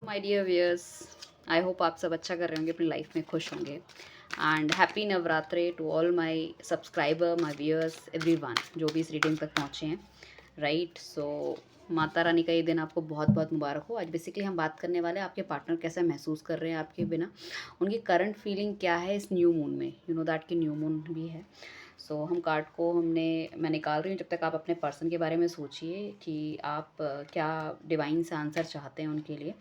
My dear viewers, I hope आप सब अच्छा कर रहे होंगे, अपनी लाइफ में खुश होंगे। And happy Navratri to all my subscriber, my viewers, everyone जो भी इस रीडिंग तक पहुँचे हैं। राइट, सो माता रानी का ये दिन आपको बहुत बहुत मुबारक हो। आज बेसिकली हम बात करने वाले हैं आपके पार्टनर कैसा महसूस कर रहे हैं आपके बिना, उनकी करंट फीलिंग क्या है इस न्यू मून में। यू नो दैट कि न्यू मून भी है। सो हम कार्ड को मैं निकाल रही हूँ। जब तक आप अपने पर्सन के बारे में सोचिए कि आप क्या डिवाइन से आंसर चाहते हैं उनके लिए।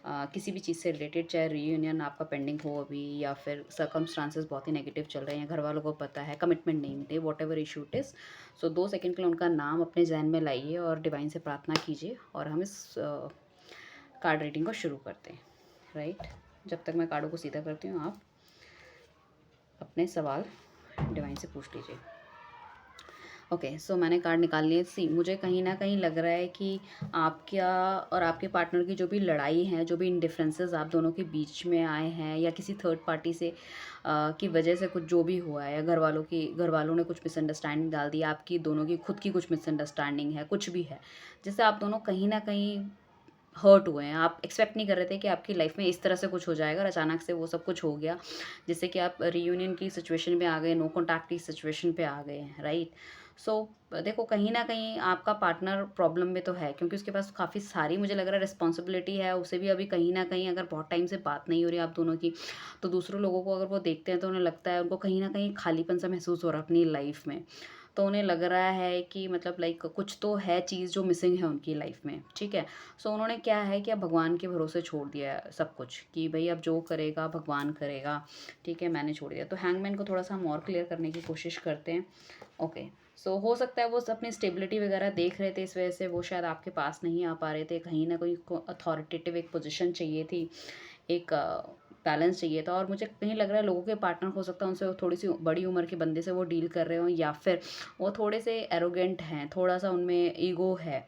किसी भी चीज़ से रिलेटेड, चाहे रीयूनियन आपका पेंडिंग हो अभी, या फिर सर्कमस्टांसेस बहुत ही नेगेटिव चल रहे हैं, घर वालों को पता है, कमिटमेंट नहीं मिलती, what ever issue it is. So 2 second के लिए उनका नाम अपने जहन में लाइए और डिवाइन से प्रार्थना कीजिए, और हम इस कार्ड रीडिंग को शुरू करते हैं। राइट, जब तक मैं कार्डों को सीधा करती हूँ, आप अपने सवाल डिवाइन से पूछ लीजिए। ओके, सो मैंने कार्ड निकाल लिए। सी, मुझे कहीं ना कहीं लग रहा है कि आपका और आपके पार्टनर की जो भी लड़ाई है, जो भी डिफरेंसेस आप दोनों के बीच में आए हैं, या किसी थर्ड पार्टी से की वजह से कुछ जो भी हुआ है, या घर वालों ने कुछ मिसअंडरस्टैंडिंग डाल दी, आपकी दोनों की खुद की कुछ मिसअंडरस्टैंडिंग है, कुछ भी है, जिससे आप दोनों कहीं ना कहीं हर्ट हुए हैं। आप एक्सपेक्ट नहीं कर रहे थे कि आपकी लाइफ में इस तरह से कुछ हो जाएगा, और अचानक से वो सब कुछ हो गया, जिससे कि आप रीयूनियन की सिचुएशन पे आ गए, नो कॉन्टैक्ट की सिचुएशन पे आ गए हैं। राइट, सो देखो, कहीं ना कहीं आपका पार्टनर प्रॉब्लम में तो है, क्योंकि उसके पास काफ़ी सारी, मुझे लग रहा है, रिस्पॉन्सिबिलिटी है। उसे भी अभी कहीं ना कहीं, अगर बहुत टाइम से बात नहीं हो रही आप दोनों की, तो दूसरों लोगों को अगर वो देखते हैं तो उन्हें लगता है, उनको कहीं ना कहीं खालीपन सा महसूस हो रहा है अपनी लाइफ में। तो उन्हें लग रहा है कि मतलब लाइक कुछ तो है चीज़ जो मिसिंग है उनकी लाइफ में। ठीक है, सो उन्होंने क्या है कि अब भगवान के भरोसे छोड़ दिया है सब कुछ, कि भाई अब जो करेगा भगवान करेगा। ठीक है, मैंने छोड़ दिया। तो हैंगमैन को थोड़ा सा हम और क्लियर करने की कोशिश करते हैं। ओके, सो हो सकता है वो अपनी स्टेबिलिटी वगैरह देख रहे थे, इस वजह से वो शायद आपके पास नहीं आ पा रहे थे। कहीं ना कहीं अथॉरिटेटिव एक पोजीशन चाहिए थी, एक बैलेंस चाहिए था। और मुझे कहीं लग रहा है लोगों के पार्टनर हो सकता है उनसे थोड़ी सी बड़ी उम्र के बंदे से वो डील कर रहे हो, या फिर वो थोड़े से एरोगेंट हैं, थोड़ा सा उनमें ईगो है।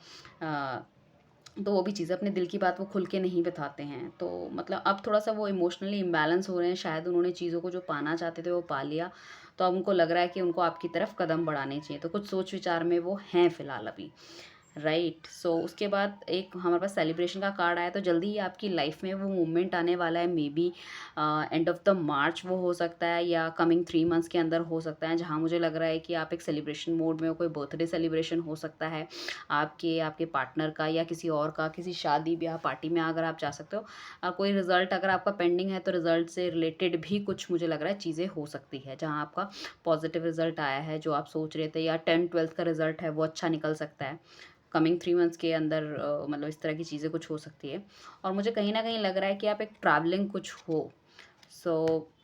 तो वो भी चीज़, अपने दिल की बात वो खुल के नहीं बताते हैं। तो मतलब अब थोड़ा सा वो इमोशनली इम्बैलेंस हो रहे हैं। शायद उन्होंने चीज़ों को जो पाना चाहते थे वो पा लिया, तो अब उनको लग रहा है कि उनको आपकी तरफ कदम बढ़ाने चाहिए। तो कुछ सोच विचार में वो हैं फ़िलहाल अभी। राइट, सो उसके बाद एक हमारे पास सेलिब्रेशन का कार्ड आया। तो जल्दी ही आपकी लाइफ में वो मोमेंट आने वाला है। Maybe end of the March वो हो सकता है, या कमिंग 3 मंथ्स के अंदर हो सकता है, जहाँ मुझे लग रहा है कि आप एक सेलिब्रेशन मोड में हो। कोई बर्थडे सेलिब्रेशन हो सकता है आपके आपके पार्टनर का, या किसी और का, किसी शादी ब्याह पार्टी में अगर आप जा सकते हो। कोई रिजल्ट अगर आपका पेंडिंग है, तो रिजल्ट से रिलेटेड भी कुछ मुझे लग रहा है चीज़ें हो सकती है, जहाँ आपका पॉजिटिव रिजल्ट आया है जो आप सोच रहे थे, या 10th 12th का रिजल्ट है वो अच्छा निकल सकता है कमिंग 3 मंथ्स के अंदर। मतलब इस तरह की चीज़ें कुछ हो सकती है। और मुझे कहीं ना कहीं लग रहा है कि आप एक ट्रैवलिंग कुछ हो। सो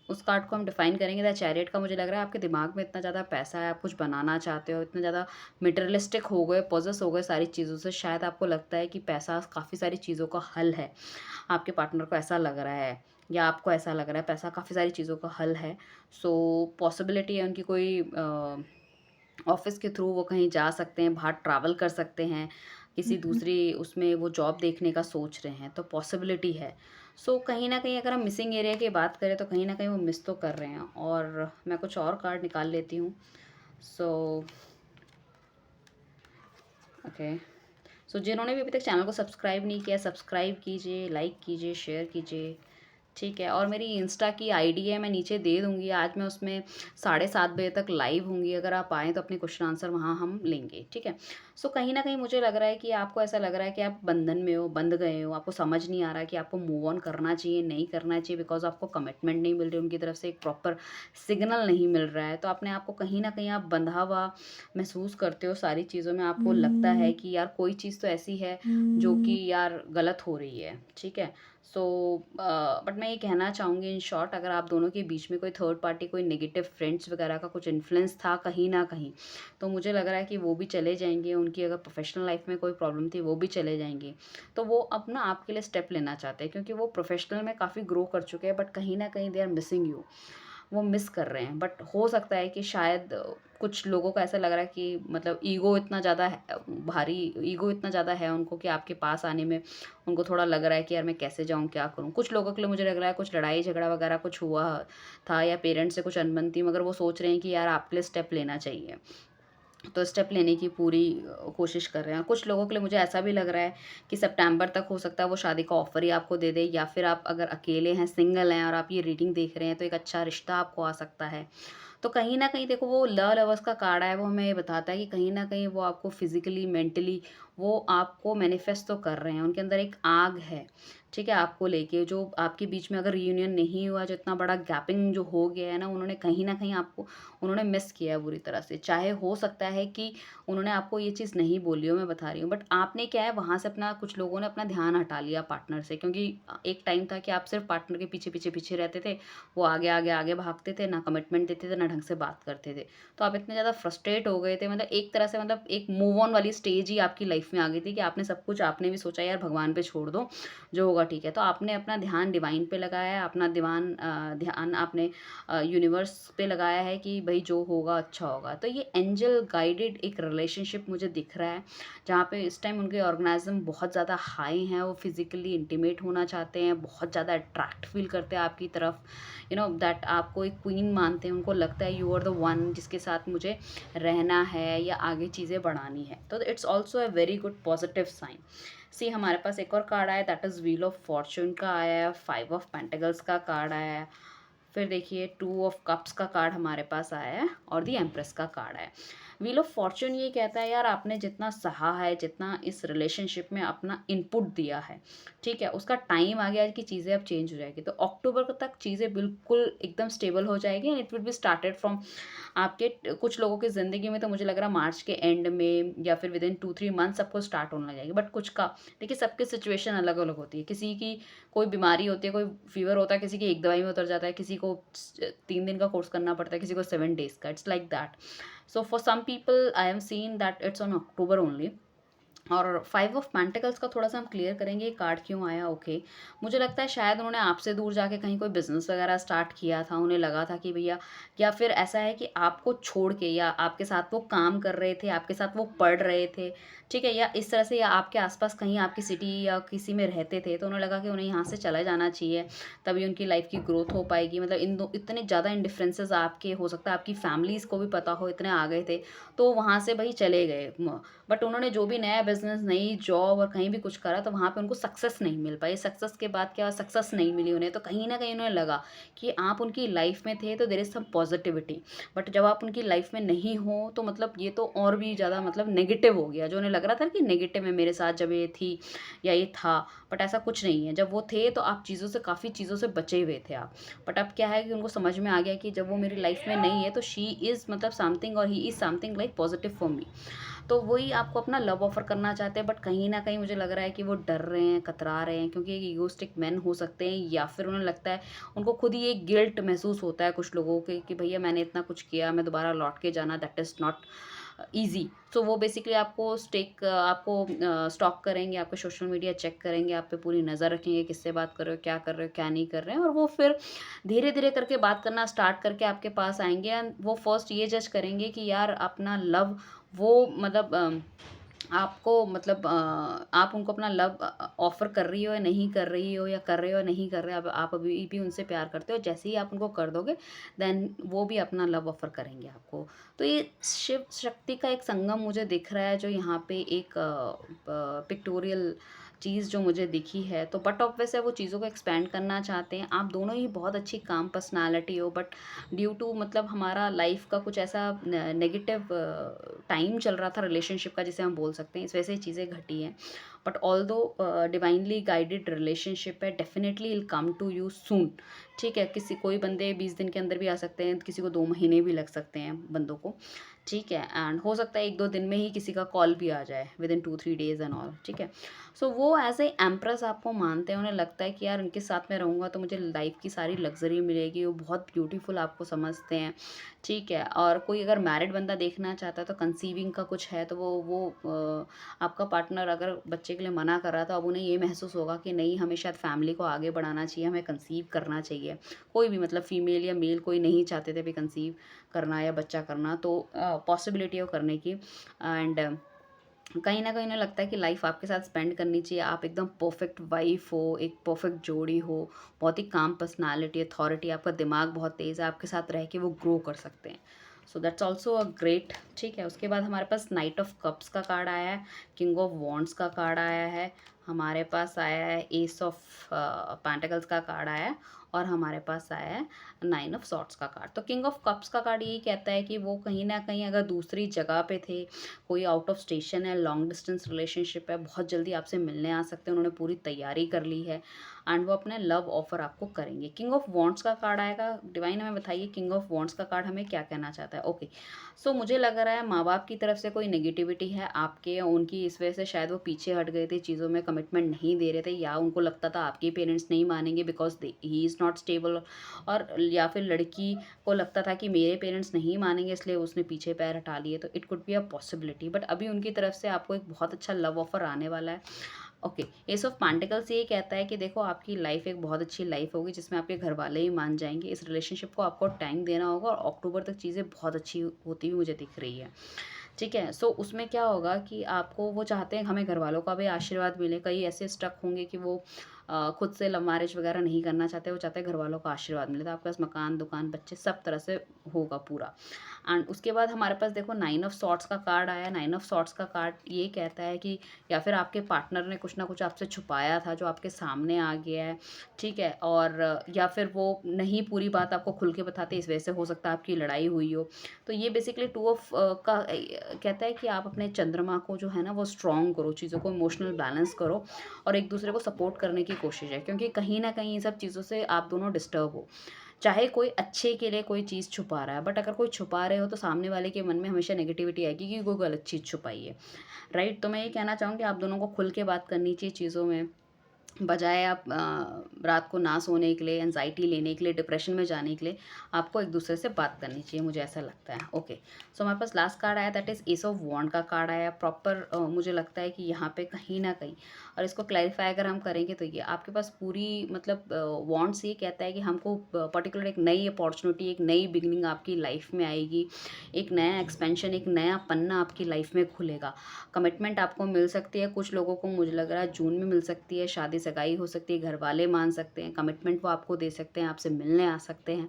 उस कार्ड को हम डिफाइन करेंगे। द चैरियट का मुझे लग रहा है आपके दिमाग में इतना ज़्यादा पैसा है, आप कुछ बनाना चाहते हो, इतना ज़्यादा मटेरियलिस्टिक हो गए, पॉजेस हो गए सारी चीज़ों से। शायद आपको लगता है कि पैसा काफ़ी सारी चीज़ों का हल है। आपके पार्टनर को ऐसा लग रहा है, या आपको ऐसा लग रहा है पैसा काफ़ी सारी चीज़ों का हल है। सो पॉसिबिलिटी है उनकी कोई ऑफ़िस के थ्रू वो कहीं जा सकते हैं, बाहर ट्रैवल कर सकते हैं, किसी दूसरी उसमें वो जॉब देखने का सोच रहे हैं, तो पॉसिबिलिटी है। सो कहीं न कहीं अगर हम मिसिंग एरिया की बात करें, तो कहीं न कहीं वो मिस तो कर रहे हैं। और मैं कुछ और कार्ड निकाल लेती हूँ। सो ओके, सो जिन्होंने भी अभी तक चैनल को सब्सक्राइब नहीं किया, सब्सक्राइब कीजिए, लाइक कीजिए, शेयर कीजिए। ठीक है, और मेरी इंस्टा की आईडी है, मैं नीचे दे दूँगी। आज मैं उसमें 7:30 बजे तक लाइव होंगी। अगर आप आएँ तो अपने क्वेश्चन आंसर वहाँ हम लेंगे। ठीक है, सो कहीं न कहीं मुझे लग रहा है कि आपको ऐसा लग रहा है कि आप बंधन में हो, बंध गए हो। आपको समझ नहीं आ रहा है कि आपको मूव ऑन करना चाहिए, नहीं करना चाहिए, बिकॉज़ आपको कमिटमेंट नहीं मिल रही उनकी तरफ से, एक प्रॉपर सिग्नल नहीं मिल रहा है। तो अपने आप को कहीं न कहीं आप बंधा हुआ महसूस करते हो सारी चीज़ों में। आपको लगता है कि यार कोई चीज़ तो ऐसी है जो कि यार गलत हो रही है। ठीक है, सो बट मैं ये कहना चाहूँगी इन शॉर्ट, अगर आप दोनों के बीच में कोई थर्ड पार्टी, कोई नेगेटिव फ्रेंड्स वगैरह का कुछ इन्फ्लुएंस था कहीं ना कहीं, तो मुझे लग रहा है कि वो भी चले जाएंगे। उनकी अगर प्रोफेशनल लाइफ में कोई प्रॉब्लम थी, वो भी चले जाएंगे। तो वो अपना आपके लिए स्टेप लेना चाहते हैं, क्योंकि वो प्रोफेशनल में काफ़ी ग्रो कर चुके हैं, बट कहीं ना कहीं दे आर मिसिंग यू। वो मिस कर रहे हैं। बट हो सकता है कि शायद कुछ लोगों को ऐसा लग रहा है कि मतलब ईगो इतना ज़्यादा है, भारी ईगो इतना ज़्यादा है उनको, कि आपके पास आने में उनको थोड़ा लग रहा है कि यार मैं कैसे जाऊँ, क्या करूँ। कुछ लोगों के लिए मुझे लग रहा है कुछ लड़ाई झगड़ा वगैरह कुछ हुआ था, या पेरेंट्स से कुछ अनबन थी, मगर वो सोच रहे हैं कि यार आपके लिए स्टेप लेना चाहिए। तो स्टेप लेने की पूरी कोशिश कर रहे हैं। कुछ लोगों के लिए मुझे ऐसा भी लग रहा है कि सितंबर तक हो सकता है वो शादी का ऑफ़र ही आपको दे दे, या फिर आप अगर अकेले हैं, सिंगल हैं और आप ये रीडिंग देख रहे हैं तो एक अच्छा रिश्ता आपको आ सकता है। तो कहीं न कहीं देखो वो लवर्स का कार्ड है, वो हमें ये बताता है कि कहीं न कहीं वो आपको फिज़िकली, मेंटली वो आपको मैनिफेस्ट तो कर रहे हैं। उनके अंदर एक आग है, ठीक है? आपको लेके जो आपके बीच में अगर रियूनियन नहीं हुआ, जो इतना बड़ा गैपिंग जो हो गया है ना, उन्होंने कहीं न कहीं आपको उन्होंने मिस किया है बुरी तरह से। चाहे हो सकता है कि उन्होंने आपको ये चीज़ नहीं बोली हो, मैं बता रही हूँ, बट आपने क्या है वहाँ से अपना कुछ लोगों ने अपना ध्यान हटा लिया पार्टनर से, क्योंकि एक टाइम था कि आप सिर्फ़ पार्टनर के पीछे रहते थे। वो आगे भागते थे, ना कमिटमेंट देते थे, ना ढंग से बात करते थे। तो आप इतने ज़्यादा फ्रस्ट्रेट हो गए थे, मतलब एक तरह से मतलब एक मूव ऑन वाली स्टेज ही आपकी लाइफ़ में आ गई थी कि आपने सब कुछ आपने भी सोचा यार भगवान पे छोड़ दो, जो होगा ठीक है। तो आपने अपना ध्यान डिवाइन पे लगाया है, अपना ध्यान आपने यूनिवर्स पे लगाया है कि भई जो होगा अच्छा होगा। तो ये एंजल गाइडेड एक रिलेशनशिप मुझे दिख रहा है, जहाँ पे इस टाइम उनके ऑर्गेनाइज़्म बहुत ज़्यादा हाई हैं, वो फिज़िकली इंटिमेट होना चाहते हैं, बहुत ज़्यादा अट्रैक्ट फ़ील करते हैं आपकी तरफ, यू नो दैट आपको एक क्वीन मानते हैं, उनको लगता है यू आर द वन जिसके साथ मुझे रहना है या आगे चीज़ें बढ़ानी है। तो it's also a very good positive sign. See हमारे पास एक और कार्ड आया, that is wheel of fortune का आया है, 5 ऑफ पेंटिकल्स का कार्ड आया है। फिर देखिए 2 ऑफ कप्स का कार्ड हमारे पास आया है और द एम्प्रेस का कार्ड आया है। व्हील ऑफ फॉर्च्यून ये कहता है यार आपने जितना सहा है, जितना इस रिलेशनशिप में अपना इनपुट दिया है, ठीक है, उसका टाइम आ गया है कि चीज़ें अब चेंज हो जाएगी। तो अक्टूबर तक चीज़ें बिल्कुल एकदम स्टेबल हो जाएगी and it will be started from आपके कुछ लोगों की ज़िंदगी में। तो मुझे लग रहा है मार्च के एंड में या फिर विदिन 2-3 मंथ सबको स्टार्ट होने लग जाएगी। बट कुछ का देखिए सबकी सिचुएशन अलग-अलग होती है। किसी की कोई बीमारी होती है, कोई फीवर होता है, किसी की एक दवाई में उतर जाता है, किसी को 3 दिन का कोर्स करना पड़ता है, किसी को 7 डेज़ का। It's like that. So for some people I have seen that it's on October only. और 5 ऑफ पेंटिकल्स का थोड़ा-सा हम क्लियर करेंगे, ये कार्ड क्यों आया, ओके। मुझे लगता है शायद उन्होंने आपसे दूर जाके कहीं कोई बिज़नेस वगैरह स्टार्ट किया था, उन्हें लगा था कि भैया, या फिर ऐसा है कि आपको छोड़ के या आपके साथ वो काम कर रहे थे, आपके साथ वो पढ़ रहे थे, ठीक है? या इस तरह से या आपके आस-पास कहीं आपकी सिटी या किसी में रहते थे, तो उन्हें लगा कि उन्हें यहाँ से चला जाना चाहिए, तभी उनकी लाइफ़ की ग्रोथ हो पाएगी। मतलब इन दो इतने ज़्यादा इन डिफरेंसेस आपके हो सकता है आपकी फैमिलीज़ को भी पता हो, इतने आ गए थे, तो वहाँ से भई चले गए। बट उन्होंने जो भी नया बिज़नेस, नई जॉब और कहीं भी कुछ करा तो वहाँ पे उनको सक्सेस नहीं मिल पाई। सक्सेस के बाद क्या, सक्सेस नहीं मिली उन्हें, तो कहीं न कहीं उन्हें लगा कि आप उनकी लाइफ़ में थे तो there is some positivity. But जब आप उनकी लाइफ़ में नहीं हो तो मतलब ये तो और भी ज़्यादा मतलब नेगेटिव हो गया। जो उन्हें लग रहा था कि नेगेटिव है मेरे साथ जब ये थी या ये था, बट ऐसा कुछ नहीं है। जब वो थे तो आप चीज़ों से, काफ़ी चीज़ों से बचे हुए थे आप। बट अब क्या है कि उनको समझ में आ गया कि जब वो मेरी लाइफ़ में नहीं है तो शी इज़ मतलब समथिंग और he is something like positive for me. तो वही आपको अपना लव ऑफ़र करना चाहते हैं, बट कहीं न कहीं मुझे लग रहा है कि वो डर रहे हैं, कतरा रहे हैं, क्योंकि एक ईगोइस्टिक मैन हो सकते हैं, या फिर उन्हें लगता है, उनको खुद ही एक गिल्ट महसूस होता है कुछ लोगों के कि भैया मैंने इतना कुछ किया, मैं दोबारा लौट के जाना दैट इज़ नॉट ईज़ी। सो वो बेसिकली आपको स्टॉक करेंगे, आपके सोशल मीडिया चेक करेंगे, आप पे पूरी नज़र रखेंगे, किससे बात कर रहे हो, क्या कर रहे हो, क्या नहीं कर रहे हैं, और वो फिर धीरे-धीरे करके बात करना स्टार्ट करके आपके पास आएँगे एंड वो फर्स्ट ये जज करेंगे कि यार अपना लव वो मतलब आपको मतलब आप उनको अपना लव ऑफ़र कर रही हो या नहीं कर रही हो, या कर रहे हो या नहीं कर रहे हो, अब आप अभी भी उनसे प्यार करते हो, जैसे ही आप उनको कर दोगे देन वो भी अपना लव ऑफ़र करेंगे आपको। तो ये शिव शक्ति का एक संगम मुझे दिख रहा है, जो यहाँ पे एक पिक्टोरियल चीज़ जो मुझे दिखी है, तो बट ऑब्वियस है वो चीज़ों को एक्सपेंड करना चाहते हैं। आप दोनों ही बहुत अच्छी काम पर्सनैलिटी हो, बट ड्यू टू मतलब हमारा लाइफ का कुछ ऐसा नेगेटिव टाइम चल रहा था रिलेशनशिप का, जिसे हम बोल सकते हैं, इस वजह से ये चीज़ें घटी हैं। But although divinely guided relationship है, definitely will come to you soon. ठीक है, किसी कोई बंदे 20 दिन के अंदर भी आ सकते हैं, किसी को 2 महीने भी लग सकते हैं बंदों को, ठीक है, एंड हो सकता है 1-2 दिन में ही किसी का कॉल भी आ जाए with in 2-3 days and all, ठीक है। सो वो एज़ ए एम्प्रेस आपको मानते हैं, उन्हें लगता है कि यार उनके साथ में रहूँगा तो मुझे लाइफ की सारी लग्ज़री मिलेगी, वो बहुत ब्यूटीफुल आपको समझते हैं, ठीक है। और कोई अगर मैरिड बंदा देखना चाहता है तो कंसीविंग का कुछ है, तो आपका पार्टनर अगर बच्चे के लिए मना कर रहा था, अब उन्हें ये महसूस होगा कि नहीं, हमें शायद फैमिली को आगे बढ़ाना चाहिए, हमें कंसीव करना चाहिए। कोई भी मतलब फीमेल या मेल कोई नहीं चाहते थे अभी कंसीव करना या बच्चा करना, तो पॉसिबिलिटी है वो करने की। एंड कहीं न कहीं उन्हें लगता है कि लाइफ़ आपके साथ स्पेंड करनी चाहिए। आप एकदम परफ़ेक्ट वाइफ़ हो, एक परफ़ेक्ट जोड़ी हो, बहुत ही काम पर्सनैलिटी, अथॉरिटी, आपका दिमाग बहुत तेज़ है, आपके साथ रह के वो ग्रो कर सकते हैं। So that's also a great, ठीक है। उसके बाद हमारे पास नाइट ऑफ कप्स का कार्ड आया है, किंग ऑफ वॉन्ड्स का कार्ड आया है, हमारे पास आया है एस ऑफ पेंटिकल्स का कार्ड आया है, और हमारे पास आया है नाइन ऑफ सॉर्ट्स का कार्ड। तो किंग ऑफ कप्स का कार्ड यही कहता है कि वो कहीं ना कहीं अगर दूसरी जगह पे थे, कोई आउट ऑफ स्टेशन है, लॉन्ग डिस्टेंस रिलेशनशिप है, बहुत जल्दी आपसे मिलने आ सकते हैं, उन्होंने पूरी तैयारी कर ली है एंड वो अपने लव ऑफर आपको करेंगे। किंग ऑफ वॉन्ड्स का कार्ड आएगा। डिवाइन हमें बताइए किंग ऑफ वॉन्ड्स का कार्ड हमें क्या कहना चाहता है। ओके, सो मुझे लग रहा है माँ बाप की तरफ से कोई नेगेटिविटी है आपके या उनकी, इस वजह से शायद वो पीछे हट गए थे, चीज़ों में कमिटमेंट नहीं दे रहे थे, या उनको लगता था आपके पेरेंट्स नहीं मानेंगे because he is not stable, और या फिर लड़की को लगता था कि मेरे पेरेंट्स नहीं मानेंगे इसलिए उसने पीछे पैर हटा लिए। तो it could be a possibility, but अभी उनकी तरफ से आपको एक बहुत अच्छा लव ऑफर आने वाला है। ओके, एस ऑफ पेंटिकल्स ये कहता है कि देखो आपकी लाइफ एक बहुत अच्छी लाइफ होगी जिसमें आपके घर वाले ही मान जाएंगे। इस रिलेशनशिप को आपको टाइम देना होगा और अक्टूबर तक चीज़ें बहुत अच्छी होती हुई मुझे दिख रही है, ठीक है। सो उसमें क्या होगा कि आपको, वो चाहते हैं हमें घर वालों का भी आशीर्वाद मिले। कई ऐसे स्टक होंगे कि वो खुद से लव मैरिज वगैरह नहीं करना चाहते, वो चाहते हैं घर वालों का आशीर्वाद मिले, तो आपके पास मकान, दुकान, बच्चे सब तरह से होगा पूरा। एंड उसके बाद हमारे पास देखो नाइन ऑफ सॉर्ट्स का कार्ड आया। नाइन ऑफ सॉर्ट्स का कार्ड ये कहता है कि या फिर आपके पार्टनर ने कुछ ना कुछ आपसे छुपाया था जो आपके सामने आ गया है, ठीक है, और या फिर वो नहीं पूरी बात आपको खुल के बताते, इस वजह से हो सकता है आपकी लड़ाई हुई हो। तो ये बेसिकली टू ऑफ का कहता है कि आप अपने चंद्रमा को जो है ना वो स्ट्रॉन्ग करो, चीज़ों को इमोशनल बैलेंस करो और एक दूसरे को सपोर्ट करने की कोशिश है, क्योंकि कहीं ना कहीं इन सब चीज़ों से आप दोनों डिस्टर्ब हो। चाहे कोई अच्छे के लिए कोई चीज़ छुपा रहा है, बट अगर कोई छुपा रहे हो तो सामने वाले के मन में हमेशा नेगेटिविटी आएगी कि कोई गलत चीज़ छुपाई है, राइट। तो मैं ये कहना चाहूँगी आप दोनों को खुल के बात करनी चाहिए चीज़ों में, बजाय आप रात को ना सोने के लिए, एंजाइटी लेने के लिए, डिप्रेशन में जाने के लिए आपको एक दूसरे से बात करनी चाहिए, मुझे ऐसा लगता है। ओके, सो हमारे पास लास्ट कार्ड आया, दैट इज़ एस ऑफ वॉन्ड का कार्ड आया। प्रॉपर मुझे लगता है कि यहाँ पे कहीं ना कहीं, और इसको क्लैरिफाई अगर हम करेंगे तो ये आपके पास पूरी मतलब वॉन्ड्स ये कहता है कि हमको पर्टिकुलर एक नई अपॉर्चुनिटी, एक नई बिगनिंग आपकी लाइफ में आएगी, एक नया एक्सपेंशन, एक नया पन्ना आपकी लाइफ में खुलेगा। कमिटमेंट आपको मिल सकती है, कुछ लोगों को मुझे लग रहा है जून में मिल सकती है, शादी सगाई हो सकती है, घर वाले मान सकते हैं, कमिटमेंट वो आपको दे सकते हैं, आपसे मिलने आ सकते हैं,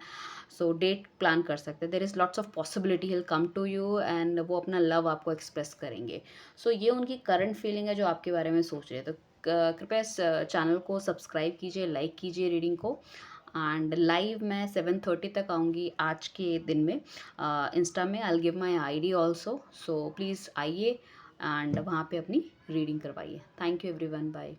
सो डेट प्लान कर सकते हैं। There is lots of possibility will come to you and वो अपना लव आपको एक्सप्रेस करेंगे। सो ये उनकी करंट फीलिंग है जो आपके बारे में सोच रहे हैं। तो कृपया इस चैनल को सब्सक्राइब कीजिए, लाइक कीजिए रीडिंग को। एंड लाइव मैं 7:30 तक आऊँगी आज के दिन में इंस्टा में। I will give my ID also, so please आइए एंड वहाँ पे अपनी रीडिंग करवाइए। Thank you everyone, bye.